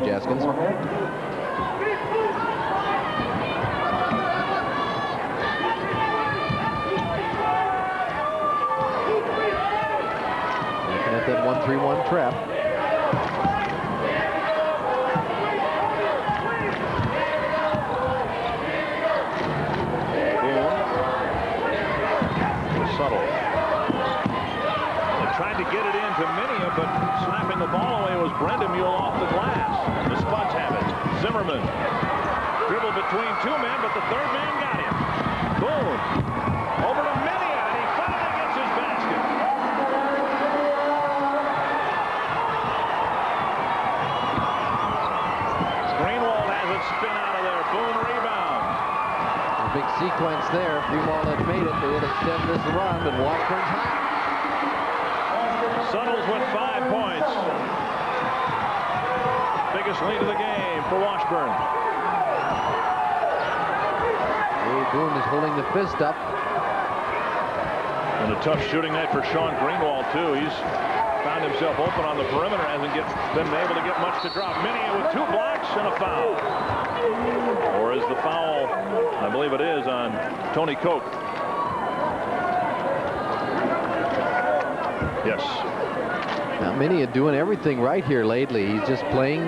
Jaskins. Looking at that 1-3-1 trap. Subtle. They tried to get it into Minia, but slapping the ball away was Brendamule off the glass. The Spuds have it. Zimmerman dribbled between two men, but the third man got him. Boom. Over to Minia, and he finally gets his basket. Greenwald has it spin out of there. Boone rebound. Big sequence there. If Greenwald had made it, they would have extended this run, but Washburn's hot. Suttles with 5 points. Biggest lead of the game for Washburn. Boone is holding the fist up. And a tough shooting night for Sean Greenwald, too. He's found himself open on the perimeter, hasn't been able to get much to drop. Minia with 2 blocks and a foul. Or is the foul, I believe it is, on Tony Koch. Yes. Now Minia doing everything right here lately. He's just playing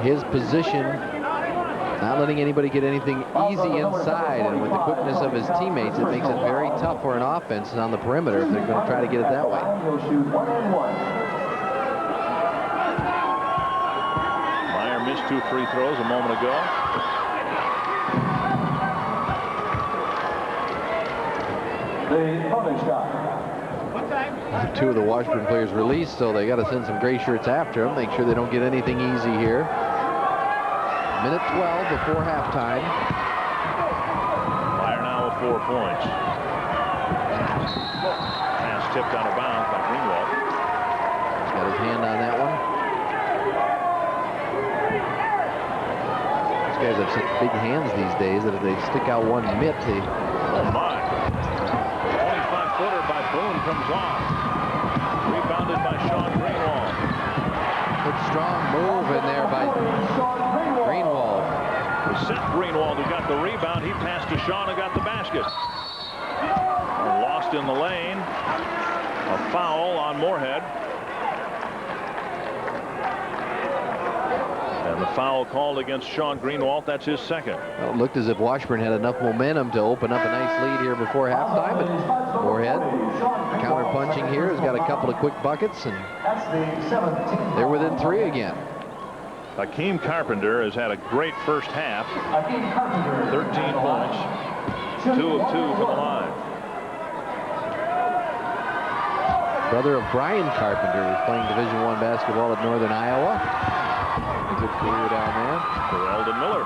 his position, not letting anybody get anything easy inside. And with the quickness of his teammates, it makes it very tough for an offense on the perimeter if they're going to try to get it that way. Meyer missed 2 free throws a moment ago. Two of the Washburn players released, so they got to send some gray shirts after them, make sure they don't get anything easy here. Minute 12 before halftime. Meyer now with 4 points. Pass tipped out of bounds by Greenwald. He's got his hand on that one. These guys have such big hands these days that if they stick out one mitt, they... Oh my. 25-footer by Boone comes off. Rebounded by Sean Greenwald. Good strong move in there by Greenwald. It was Seth Greenwald who got the rebound. He passed to Sean who got the basket. Lost in the lane. A foul on Moorhead. And the foul called against Sean Greenwald. That's his second. Well, it looked as if Washburn had enough momentum to open up a nice lead here before halftime, but Moorhead counter-punching here has got a couple of quick buckets, and they're within 3 again. Hakeem Carpenter has had a great first half. 13 points. 2 of 2 from the line. Brother of Brian Carpenter, who's playing Division I basketball at Northern Iowa. A good career down there. For Eldon Miller.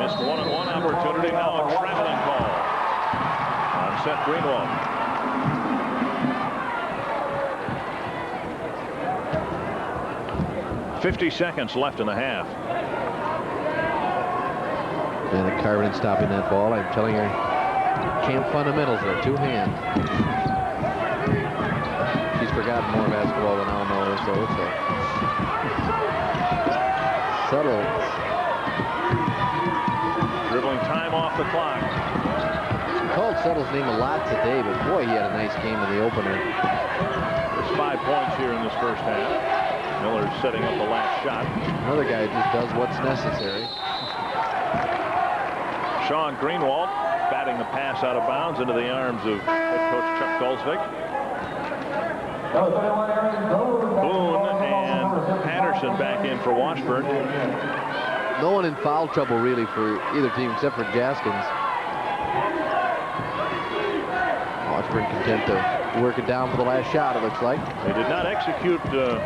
Missed 1-on-1 opportunity. Now a traveling call on Seth Greenwald. .50 seconds left in the half. And Carpenter stopping that ball. I'm telling you, camp fundamentals are 2 hands. She's forgotten more basketball than I'll know, so it's a subtle. Dribbling time off the clock. Called Suttle's name a lot today, but boy, he had a nice game in the opener. There's 5 points here in this first half. Miller's setting up the last shot. Another guy who just does what's necessary. Sean Greenwald batting the pass out of bounds into the arms of head coach Chuck Dulsvik. Boone and Patterson back in for Washburn. No one in foul trouble really for either team except for Jaskins. Washburn content to work it down for the last shot, it looks like. They did not execute the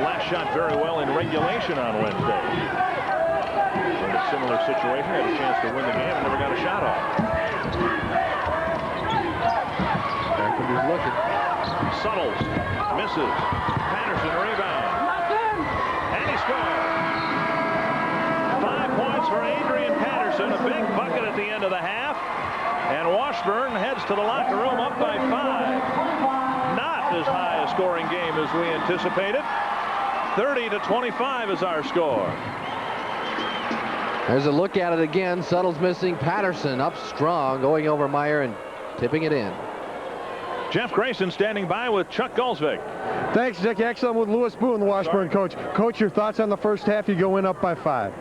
last shot very well in regulation on Wednesday. In a similar situation, had a chance to win the game and never got a shot off. Carpenter's looking. Suttles misses. Patterson rebound. And he scores. 5 points for Adrian Patterson. A big bucket at the end of the half. And Washburn heads to the locker room up by 5. Not as high a scoring game as we anticipated. 30-25 is our score. There's a look at it again. Suttle's missing. Patterson up strong, going over Meyer and tipping it in. Jeff Grayson standing by with Chuck Gulsvik. Thanks, Dick. Excellent with Lewis Boone, the Washburn coach. Coach, your thoughts on the first half? You go in up by 5.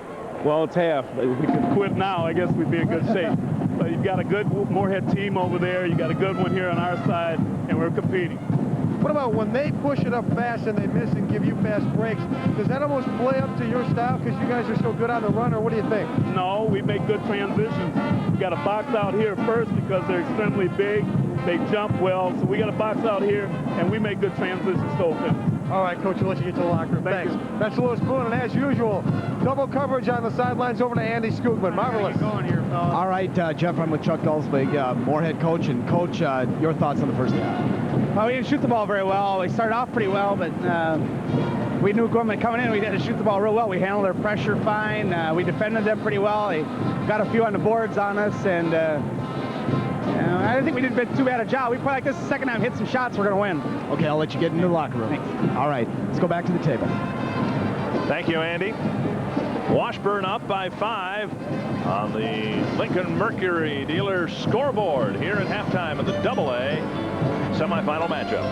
Well, it's half. If we could quit now, I guess we'd be in good shape. But you've got a good Moorhead team over there. You got a good one here on our side, and we're competing. What about when they push it up fast and they miss and give you fast breaks? Does that almost play up to your style because you guys are so good on the run, or what do you think? No, we make good transitions. We got to box out here first because they're extremely big. They jump well, so we got to box out here, and we make good transitions to offense. All right, Coach, we'll let you get to the locker room. Thanks. That's Lewis Boone, and as usual, double coverage on the sidelines over to Andy Skoogman. Marvelous. All right, Jeff, I'm with Chuck Gulsvik, Moorhead coach. And, Coach, your thoughts on the first half? Well, we didn't shoot the ball very well. We started off pretty well, but we knew coming in, we had to shoot the ball real well. We handled their pressure fine. We defended them pretty well. They got a few on the boards on us, and I don't think we did too bad a job. We play like this the second time, hit some shots, we're going to win. Okay, I'll let you get into the locker room. Thanks. All right, let's go back to the table. Thank you, Andy. Washburn up by 5 on the Lincoln Mercury dealer scoreboard here at halftime of the AA semifinal matchup.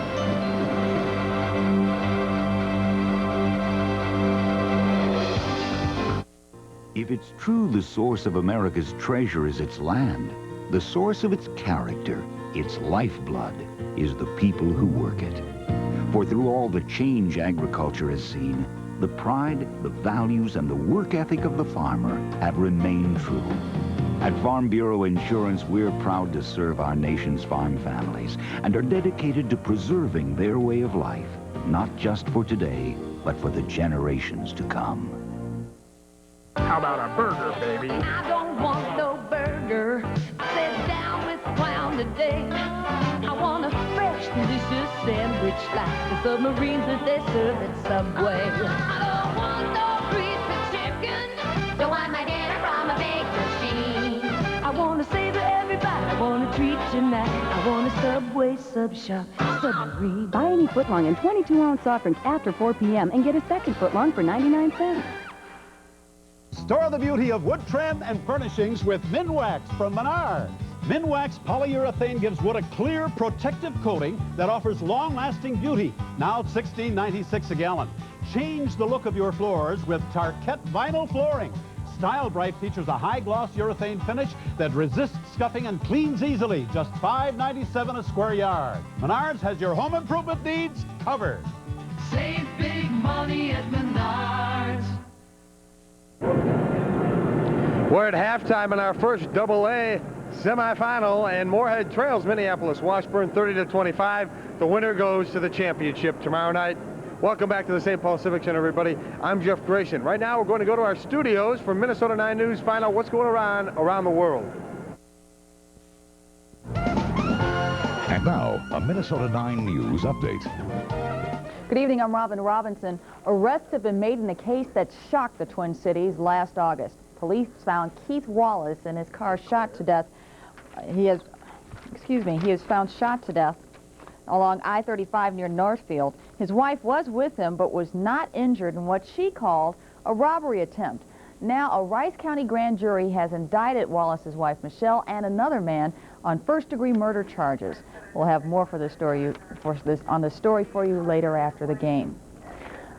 If it's true the source of America's treasure is its land, the source of its character, its lifeblood, is the people who work it. For through all the change agriculture has seen, the pride, the values, and the work ethic of the farmer have remained true. At Farm Bureau Insurance, we're proud to serve our nation's farm families and are dedicated to preserving their way of life, not just for today, but for the generations to come. How about a burger, baby? I don't want no burger. Sit down with the clown today. I want a fresh, delicious sandwich like the submarines that they serve at Subway. I don't want no crispy chicken. Don't want my dinner from a big machine. I want to savor everybody. I want to treat tonight. I want a Subway sub shop submarine. Buy any footlong and 22-ounce soft drinks after 4 p.m. and get a second footlong for 99 cents. Store the beauty of wood trim and furnishings with Minwax from Menards. Minwax polyurethane gives wood a clear, protective coating that offers long-lasting beauty. Now $16.96 a gallon. Change the look of your floors with Tarkett vinyl flooring. Style Bright features a high-gloss urethane finish that resists scuffing and cleans easily. Just $5.97 a square yard. Menards has your home improvement needs covered. Save big money at Menards. We're at halftime in our first AA semifinal, and Moorhead trails Minneapolis Washburn 30-25. The winner goes to the championship tomorrow night. Welcome back to the St. Paul Civic Center, everybody. I'm Jeff Grayson. Right now, we're going to go to our studios for Minnesota 9 News, find out what's going on around the world. And now, a Minnesota 9 News update. Good evening, I'm Robin Robinson. Arrests have been made in a case that shocked the Twin Cities last August. Police found Keith Wallace in his car shot to death. He is found shot to death along I-35 near Northfield. His wife was with him but was not injured in what she called a robbery attempt. Now a Rice County grand jury has indicted Wallace's wife Michelle and another man on first-degree murder charges. We'll have more on the story for you later after the game.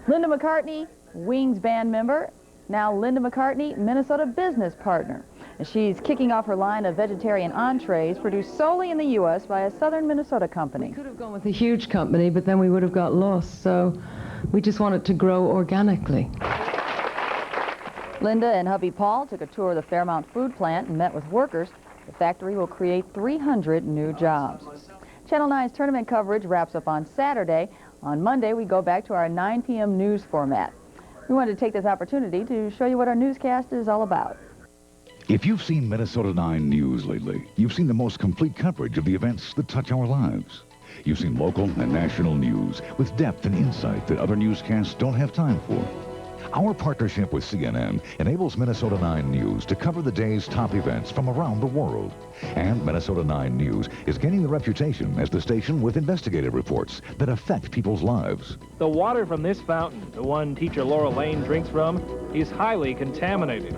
Linda McCartney, Wings band member, now Linda McCartney, Minnesota business partner. And she's kicking off her line of vegetarian entrees produced solely in the U.S. by a southern Minnesota company. We could have gone with a huge company, but then we would have got lost, so we just wanted to grow organically. Linda and hubby Paul took a tour of the Fairmount food plant and met with workers. The factory will create 300 new jobs. Channel 9's tournament coverage wraps up on Saturday. On Monday, we go back to our 9 p.m. news format. We wanted to take this opportunity to show you what our newscast is all about. If you've seen Minnesota 9 News lately, you've seen the most complete coverage of the events that touch our lives. You've seen local and national news with depth and insight that other newscasts don't have time for. Our partnership with CNN enables Minnesota 9 News to cover the day's top events from around the world. And Minnesota 9 News is gaining the reputation as the station with investigative reports that affect people's lives. The water from this fountain, the one teacher Laura Lane drinks from, is highly contaminated.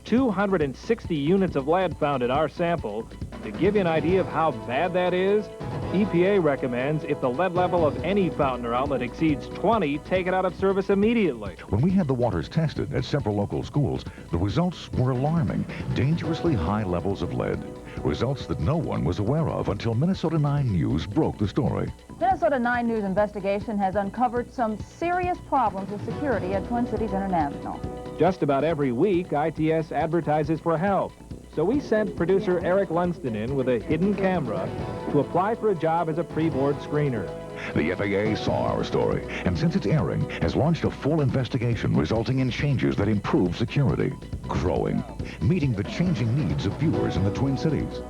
260 units of lead found in our sample. To give you an idea of how bad that is, EPA recommends if the lead level of any fountain or outlet exceeds 20, take it out of service immediately. When we had the waters tested at several local schools, the results were alarming. Dangerously high levels of lead. Results that no one was aware of until Minnesota 9 News broke the story. Minnesota 9 News investigation has uncovered some serious problems with security at Twin Cities International. Just about every week, ITS advertises for help. So we sent producer Eric Lunston in with a hidden camera to apply for a job as a pre-board screener. The FAA saw our story, and since its airing, has launched a full investigation resulting in changes that improve security. Growing, meeting the changing needs of viewers in the Twin Cities.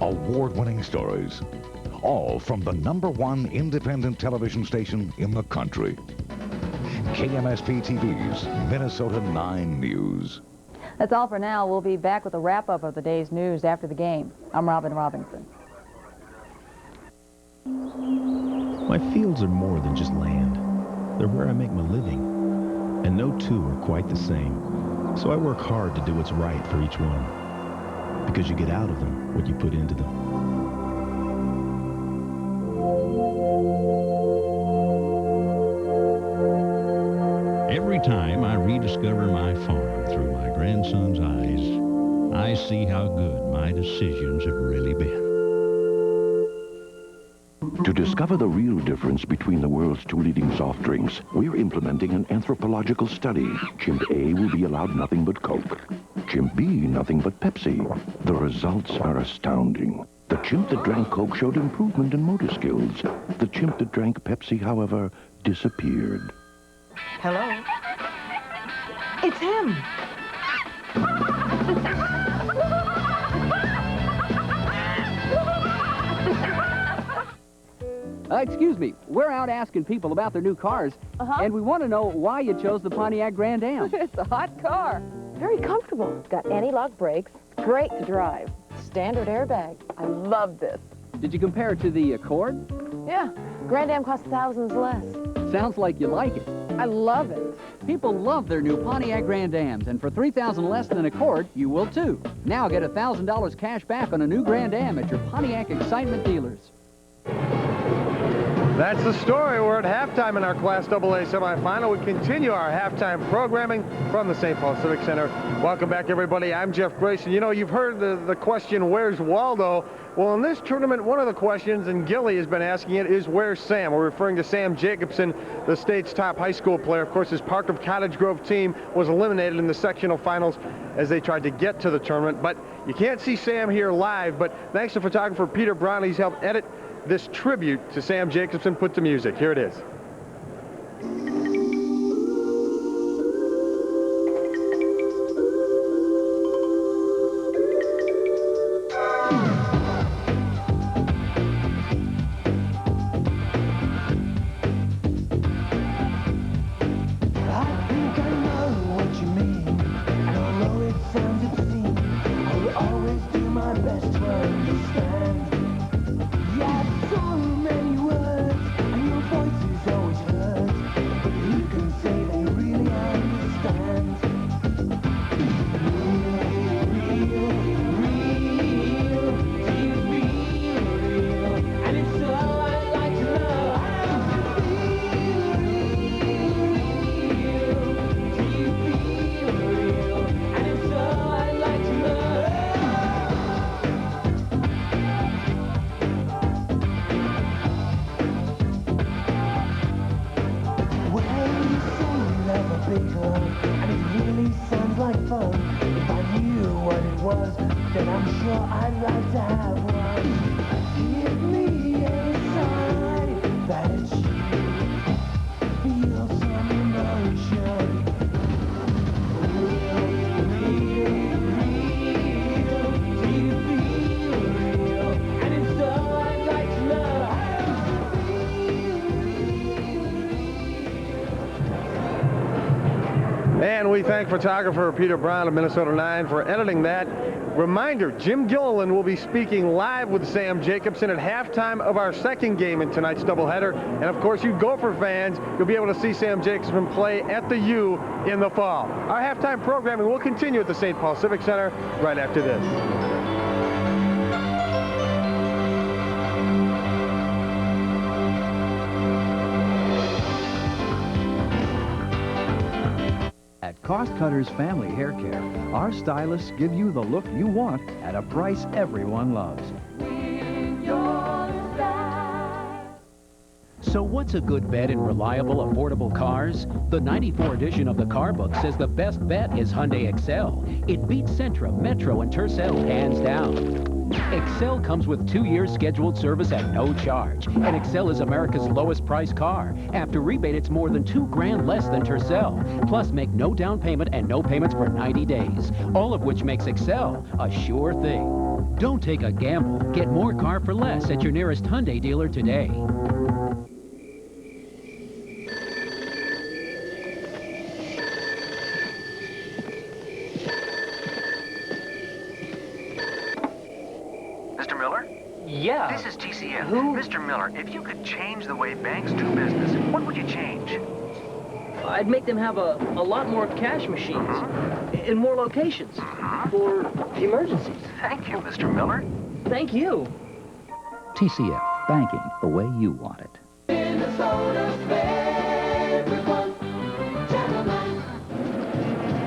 Award-winning stories. All from the #1 independent television station in the country. KMSP TV's Minnesota 9 News. That's all for now. We'll be back with a wrap-up of the day's news after the game. I'm Robin Robinson. My fields are more than just land. They're where I make my living. And no two are quite the same. So I work hard to do what's right for each one. Because you get out of them what you put into them. Every time I rediscover my farm through my grandson's eyes, I see how good my decisions have really been. To discover the real difference between the world's 2 leading soft drinks, we're implementing an anthropological study. Chimp A will be allowed nothing but Coke. Chimp B, nothing but Pepsi. The results are astounding. The chimp that drank Coke showed improvement in motor skills. The chimp that drank Pepsi, however, disappeared. Hello? It's him! Excuse me, we're out asking people about their new cars, and we want to know why you chose the Pontiac Grand Am. It's a hot car. Very comfortable. It's got anti-lock brakes. Great to drive. Standard airbag. I love this. Did you compare it to the Accord? Yeah. Grand Am costs thousands less. Sounds like you like it. I love it. People love their new Pontiac Grand Ams, and for $3,000 less than Accord, you will too. Now get $1,000 cash back on a new Grand Am at your Pontiac Excitement dealers. That's the story. We're at halftime in our Class AA semifinal. We continue our halftime programming from the St. Paul Civic Center. Welcome back, everybody. I'm Jeff Grayson. You know, you've heard the question, where's Waldo? Well, in this tournament, one of the questions, and Gilly has been asking it, is where's Sam? We're referring to Sam Jacobson, the state's top high school player. Of course, his Park of Cottage Grove team was eliminated in the sectional finals as they tried to get to the tournament. But you can't see Sam here live, but thanks to photographer Peter Brown, he's helped edit this tribute to Sam Jacobson, put to music. Here it is. And we thank photographer Peter Brown of Minnesota 9 for editing that. Reminder, Jim Gilliland will be speaking live with Sam Jacobson at halftime of our second game in tonight's doubleheader. And of course, you Gopher fans, you'll be able to see Sam Jacobson play at the U in the fall. Our halftime programming will continue at the St. Paul Civic Center right after this. At Cost Cutters Family Hair Care, our stylists give you the look you want at a price everyone loves. So what's a good bet in reliable, affordable cars? The 94 edition of the Car Book says the best bet is Hyundai Excel. It beats Sentra, Metro, and Tercel hands down. Excel comes with 2 years scheduled service at no charge. And Excel is America's lowest priced car. After rebate, it's more than $2,000 less than Tercel. Plus, make no down payment and no payments for 90 days. All of which makes Excel a sure thing. Don't take a gamble. Get more car for less at your nearest Hyundai dealer today. Mr. Miller? Yeah. This is TCF. Who? Mr. Miller, if you could change the way banks do business, what would you change? I'd make them have a lot more cash machines in more locations for emergencies. Thank you, Mr. Miller. Thank you. TCF, banking the way you want it.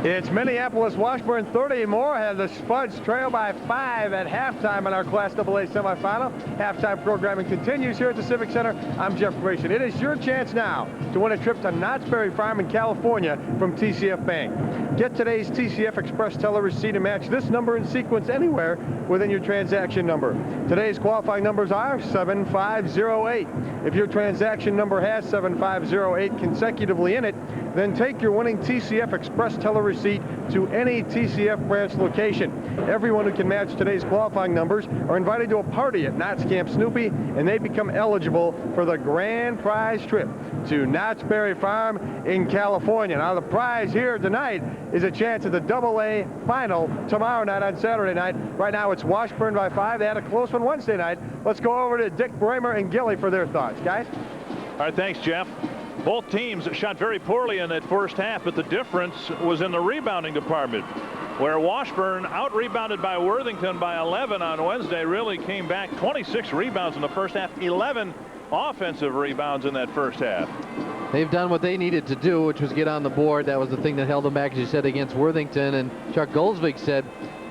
It's Minneapolis, Washburn 30, Moorhead. The Spuds trail by 5 at halftime in our Class AA semifinal. Halftime programming continues here at the Civic Center. I'm Jeff Grayson. It is your chance now to win a trip to Knott's Berry Farm in California from TCF Bank. Get today's TCF Express Teller receipt and match this number in sequence anywhere within your transaction number. Today's qualifying numbers are 7508. If your transaction number has 7508 consecutively in it, then take your winning TCF Express Teller receipt to any TCF branch location. Everyone who can match today's qualifying numbers are invited to a party at Knott's Camp Snoopy, and they become eligible for the grand prize trip to Knott's Berry Farm in California. Now, the prize here tonight is a chance at the AA final tomorrow night on Saturday night. Right now, it's Washburn by 5. They had a close one Wednesday night. Let's go over to Dick Bramer and Gilly for their thoughts. Guys? All right, thanks, Jeff. Both teams shot very poorly in that first half, but the difference was in the rebounding department, where Washburn, out-rebounded by Worthington by 11 on Wednesday, really came back. 26 rebounds in the first half, 11 offensive rebounds in that first half. They've done what they needed to do, which was get on the board. That was the thing that held them back, as you said, against Worthington. And Chuck Goldsvig said,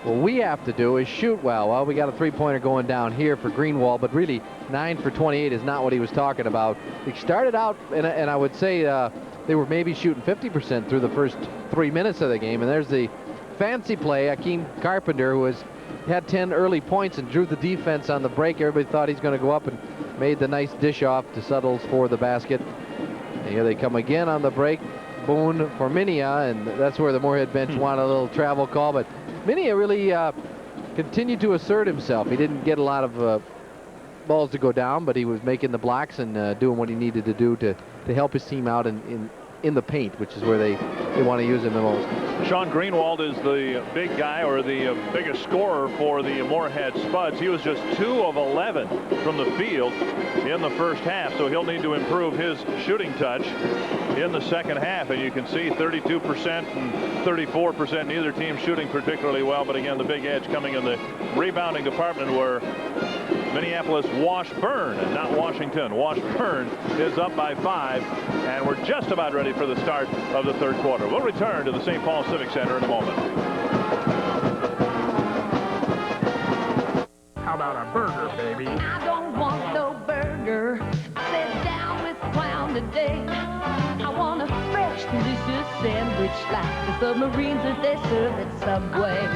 what we have to do is shoot well. Well, we got a three-pointer going down here for Greenwald, but really 9 for 28 is not what he was talking about. He started out, and I would say they were maybe shooting 50% through the first 3 minutes of the game. And there's the fancy play, Akeem Carpenter, who had 10 early points and drew the defense on the break. Everybody thought he's going to go up and made the nice dish off to Suttles for the basket. And here they come again on the break. Boone for Minia, and that's where the Moorhead bench wanted a little travel call. But Minia really continued to assert himself. He didn't get a lot of balls to go down, but he was making the blocks and doing what he needed to do to help his team out in the paint, which is where they want to use him the most. Sean Greenwald is the big guy, or the biggest scorer for the Moorhead Spuds. He was just 2 of 11 from the field in the first half, so he'll need to improve his shooting touch in the second half. And you can see 32% and 34%, neither team shooting particularly well, but again, the big edge coming in the rebounding department, where Minneapolis Washburn, and not Washington. Washburn is up by 5, and we're just about ready for the start of the third quarter. We'll return to the St. Paul Civic Center in a moment. How about a burger, baby? I don't want no burger. Sit down with clown today. I want a fresh, delicious sandwich like the submarines that they serve at Subway. I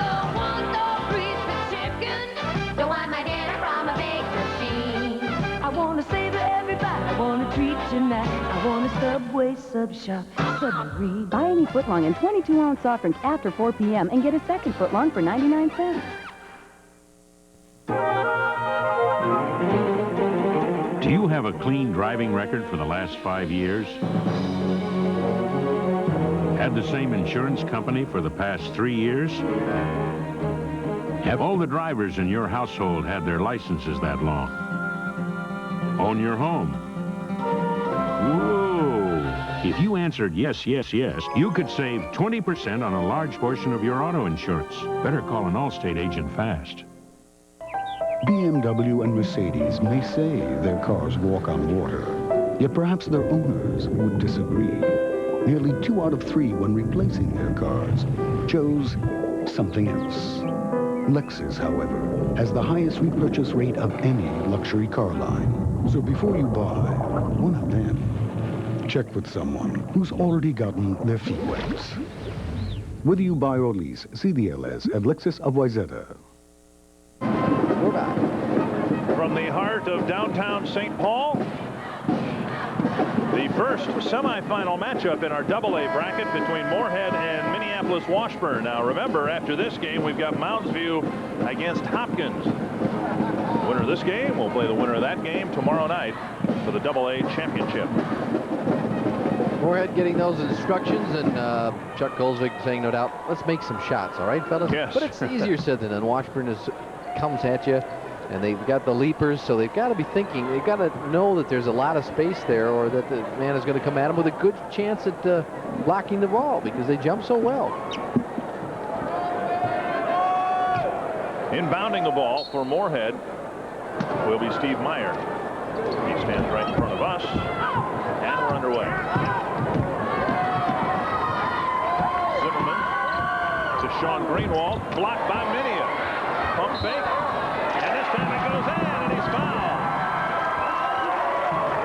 don't want no grease with chicken. Don't want my dinner from a big machine. I want to savor every bite. I want to treat tonight. I want a Subway sub shop submarine. Buy any footlong and 22-ounce soft drink after 4 p.m. and get a second footlong for 99 cents. Do you have a clean driving record for the last 5 years? Had the same insurance company for the past 3 years? Have all the drivers in your household had their licenses that long? Own your home? Whoa! If you answered yes, yes, yes, you could save 20% on a large portion of your auto insurance. Better call an Allstate agent fast. BMW and Mercedes may say their cars walk on water, yet perhaps their owners would disagree. Nearly 2 out of 3, when replacing their cars, chose something else. Lexus, however, has the highest repurchase rate of any luxury car line. So before you buy one of them, check with someone who's already gotten their feet wet. Whether you buy or lease, see the LS at Lexus of Wayzata. We're back. From the heart of downtown St. Paul, the first semifinal matchup in our AA bracket between Moorhead and Minneapolis Washburn. Now remember, after this game, we've got Mounds View against Hopkins. The winner of this game will play the winner of that game tomorrow night for the AA championship. Moorhead getting those instructions, and Chuck Golzvig saying, no doubt, let's make some shots, all right, fellas? Yes. But it's easier said than done. Washburn comes at you, and they've got the leapers, so they've got to be thinking, they've got to know that there's a lot of space there, or that the man is going to come at them with a good chance at blocking the ball, because they jump so well. Inbounding the ball for Moorhead will be Steve Meyer. He stands right in front of us, and we're underway. Zimmerman to Sean Greenwald, blocked by Minia. Pump fake, and this time it goes in, and he's fouled.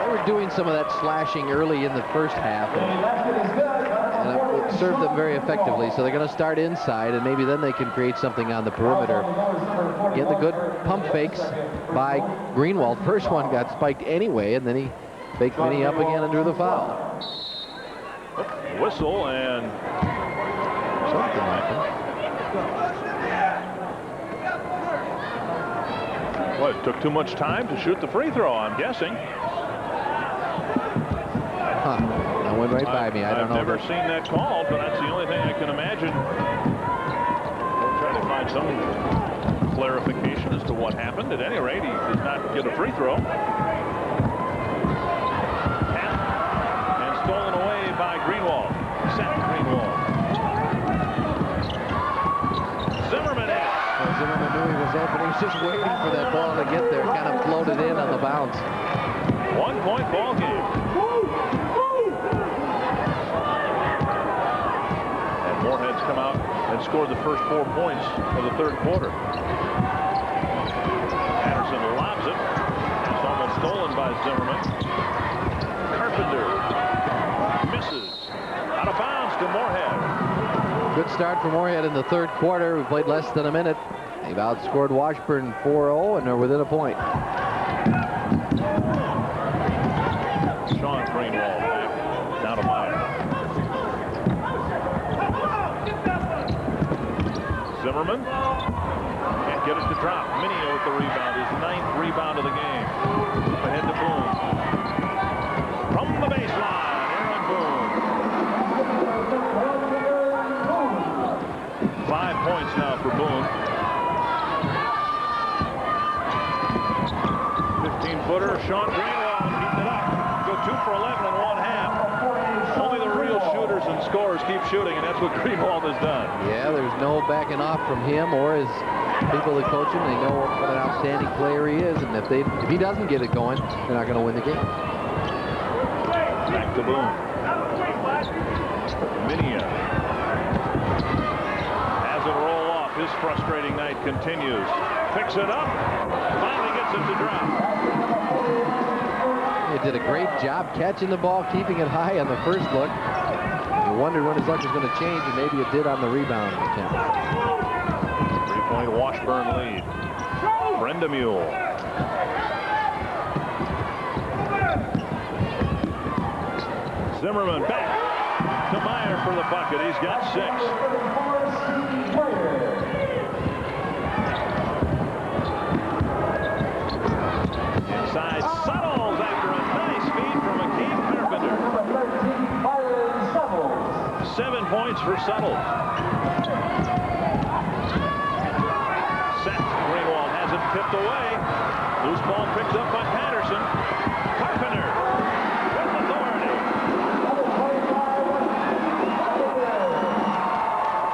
They were doing some of that slashing early in the first half, and it served them very effectively. So they're going to start inside, and maybe then they can create something on the perimeter. Get the good pump fakes by Greenwald. First one got spiked anyway, and then he faked Minnie up again and drew the foul. Whistle, and something happened. Well, it took too much time to shoot the free throw, I'm guessing. That went right by me. I don't know. I've never seen that called, but that's the only thing I can imagine. We'll try to find some clarification as to what happened. At any rate, he did not get a free throw. And stolen away by Greenwald. Seth Greenwald. Zimmerman in. Well, Zimmerman knew he was open. He was just waiting for that ball to get there. Kind of floated in on the bounce. 1 point ball game. And Moorhead's come out and scored the first 4 points of the third quarter. Patterson lobs it. It's almost stolen by Zimmerman. Carpenter misses. Out of bounds to Moorhead. Good start for Moorhead in the third quarter. We played less than a minute. They've outscored Washburn 4-0, and they're within a point. Sean Greenwald back down to Meyer. Zimmerman can't get it to drop. Minio with the rebound, his 9th rebound of the game. Ahead to Boone. From the baseline, Aaron Boone. 5 points now for Boone. 15-footer, Sean Greenwald keeping it up. Go 2 for 11 in 1/2. Only the real shooters and scorers keep shooting, and that's what Greenwald has done. Yeah, there's no backing off from him or his people that coach him. They know what an outstanding player he is, and if he doesn't get it going, they're not going to win the game. Back to Boone. Minia has it roll off. His frustrating night continues. Picks it up. Finally gets it to drop. He did a great job catching the ball, keeping it high on the first look. You wondered when his luck was going to change, and maybe it did on the rebound attempt. 3-point Washburn lead. Brenda Mule. Zimmerman back to Meyer for the bucket. He's got 6. Inside, Suttles after a nice feed from Akeem Carpenter. 7 7 points for Suttles. Seth Greenwald has it tipped away. Loose ball picked up by Patterson. Carpenter with authority.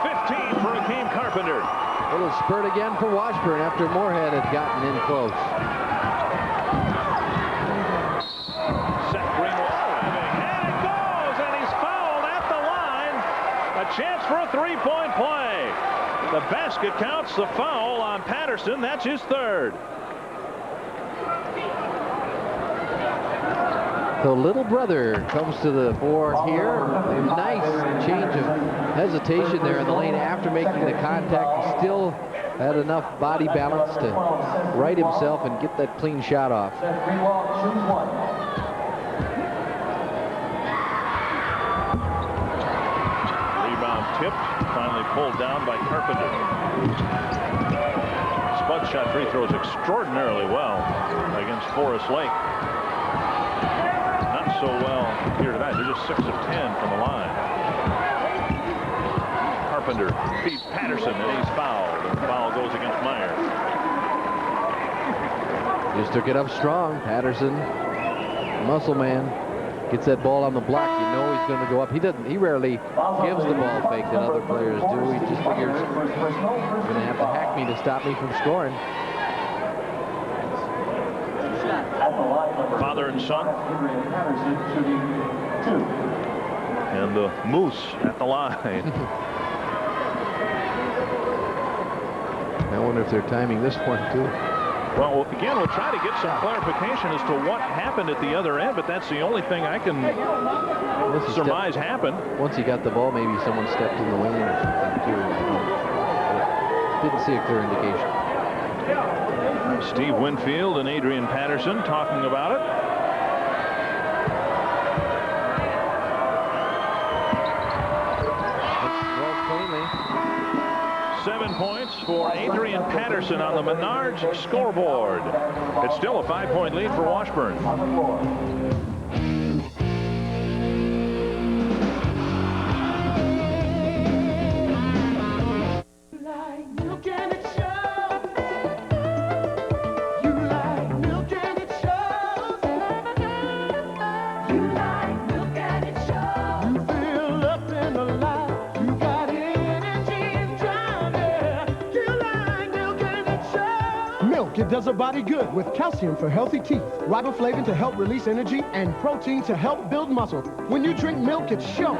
15 for Akeem Carpenter. A little spurt again for Washburn after Moorhead had gotten in close. Seth Greenwald driving, and it goes, and he's fouled at the line. A chance for a three-point play. The basket counts the foul on Patterson. That's his third. The little brother comes to the fore here. A nice change of hesitation there in the lane after making the contact. Still had enough body balance to right himself and get that clean shot off. Rebound tipped, finally pulled down by Carpenter. Spud shot free throws extraordinarily well against Forest Lake. Not so well here tonight. They're just 6 of 10 from the line. Carpenter feeds Patterson, and he's fouled. And the foul goes against Meyer. Just took it up strong. Patterson, muscle man, gets that ball on the block. You know he's going to go up. He rarely gives the ball fake that other players do. He just figures he's going to have to hack me to stop me from scoring. Father and son. And the Moose at the line. I wonder if they're timing this one too. Well, again, we'll try to get some clarification as to what happened at the other end, but that's the only thing I can surmise happened. Once he got the ball, maybe someone stepped in the lane or something too. Didn't see a clear indication. Steve Winfield and Adrian Patterson talking about it. Well, plainly. 7 points for Adrian Patterson on the Menards scoreboard. It's still a 5-point lead for Washburn. It does a body good with calcium for healthy teeth, riboflavin to help release energy, and protein to help build muscle. When you drink milk, it shows.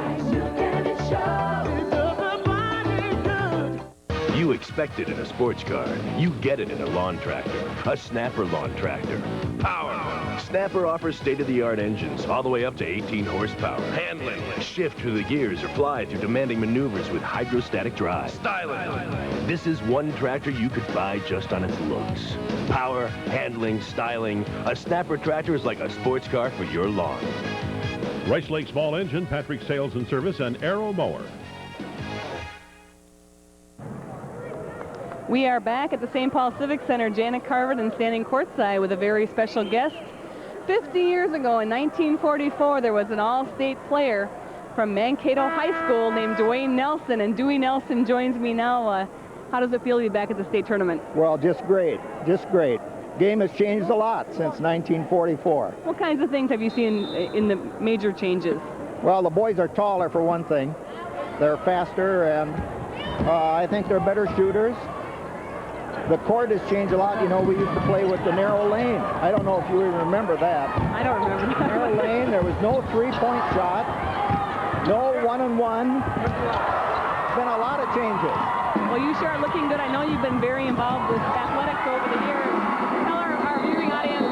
You expect it in a sports car. You get it in a lawn tractor, a Snapper lawn tractor. Power! Snapper offers state-of-the-art engines all the way up to 18 horsepower. Handling, shift through the gears or fly through demanding maneuvers with hydrostatic drive. Styling. This is one tractor you could buy just on its looks. Power, handling, styling. A Snapper tractor is like a sports car for your lawn. Rice Lake Small Engine, Patrick Sales and Service, and Arrow Mower. We are back at the St. Paul Civic Center. Janet Carver and standing courtside with a very special guest. 50 years ago in 1944, there was an all-state player from Mankato High School named Dwayne Nelson, and Dewey Nelson joins me now. How does it feel to be back at the state tournament? Well, just great, just great. Game has changed a lot since 1944. What kinds of things have you seen in the major changes? Well, the boys are taller for one thing. They're faster, and I think they're better shooters. The court has changed a lot. You know, we used to play with the narrow lane. I don't know if you even remember that. I don't remember that. Narrow lane, there was no three-point shot, no one-on-one. There's been a lot of changes. Well, you sure are looking good. I know you've been very involved with athletics over the years. Tell our viewing audience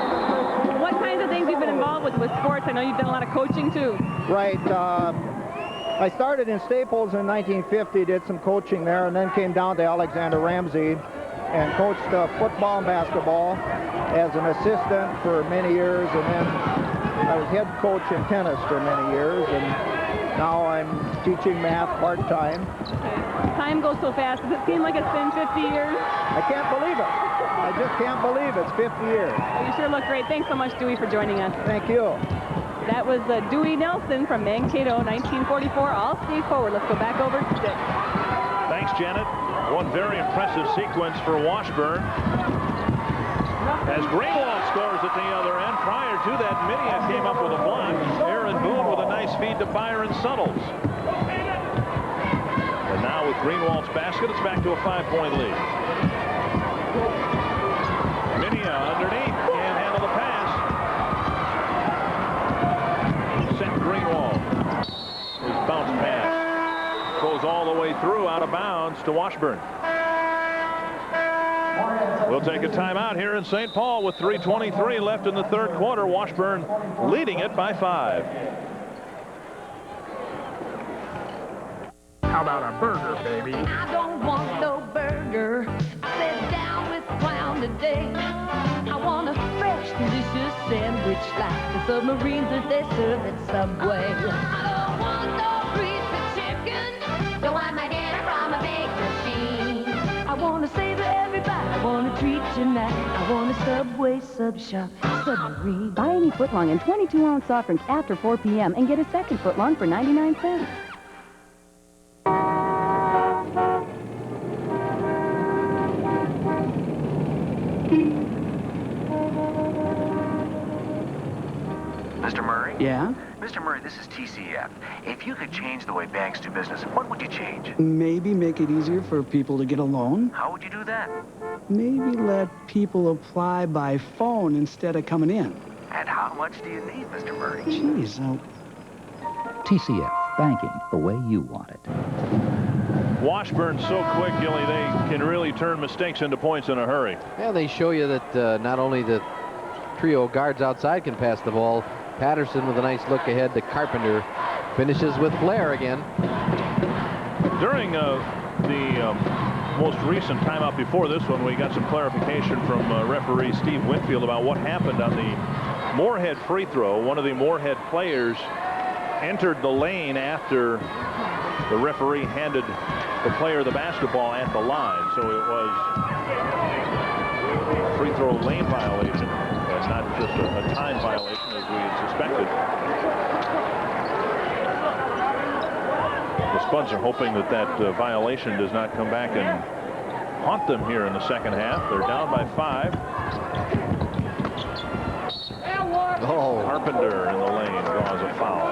what kinds of things you've been involved with sports. I know you've done a lot of coaching, too. Right. I started in Staples in 1950, did some coaching there, and then came down to Alexander Ramsey and coached football and basketball as an assistant for many years, and then I was head coach in tennis for many years, and now I'm teaching math part-time. Okay. Time goes so fast. Does it seem like it's been 50 years? I can't believe it. I just can't believe it's 50 years. Well, you sure look great. Thanks so much, Dewey, for joining us. Thank you. That was Dewey Nelson from Mankato, 1944. All stay forward. Let's go back over to Dick. Thanks, Janet. One very impressive sequence for Washburn. As Greenwald scores at the other end. Prior to that, Minia came up with a block. Aaron Boone with a nice feed to Byron Suttles. And now with Greenwald's basket, it's back to a 5-point lead. Minia underneath. Can't handle the pass. Sent Greenwald. His bounce pass goes all the way through, out of bounds to Washburn. We'll take a timeout here in St. Paul with 3:23 left in the third quarter. Washburn leading it by 5. How about a burger, baby? I don't want no burger. Sit down with clown today. I want a fresh, delicious sandwich like the submarines that they serve at Subway. I don't want no greasy chicken. Don't want my dinner from a big machine. I want to savor everybody. I want to treat tonight. I want a Subway sub shop submarine. Buy any footlong and 22-ounce soft drink after 4 p.m. and get a second footlong for 99 cents. Mr. Murray? Yeah? Mr. Murray, this is TCF. If you could change the way banks do business, what would you change? Maybe make it easier for people to get a loan. How would you do that? Maybe let people apply by phone instead of coming in. And how much do you need, Mr. Murray? Geez, TCF, banking the way you want it. Washburn so quick, Gilly, they can really turn mistakes into points in a hurry. Yeah, they show you that not only the trio of guards outside can pass the ball. Patterson with a nice look ahead to Carpenter. Finishes with flair again. During the most recent timeout before this one, we got some clarification from referee Steve Winfield about what happened on the Moorhead free throw. One of the Moorhead players entered the lane after the referee handed the player the basketball at the line. So it was a free throw lane violation. Not just a time violation as we had suspected. The Spuds are hoping that that violation does not come back and haunt them here in the second half. They're down by 5. Oh, Carpenter in the lane draws a foul.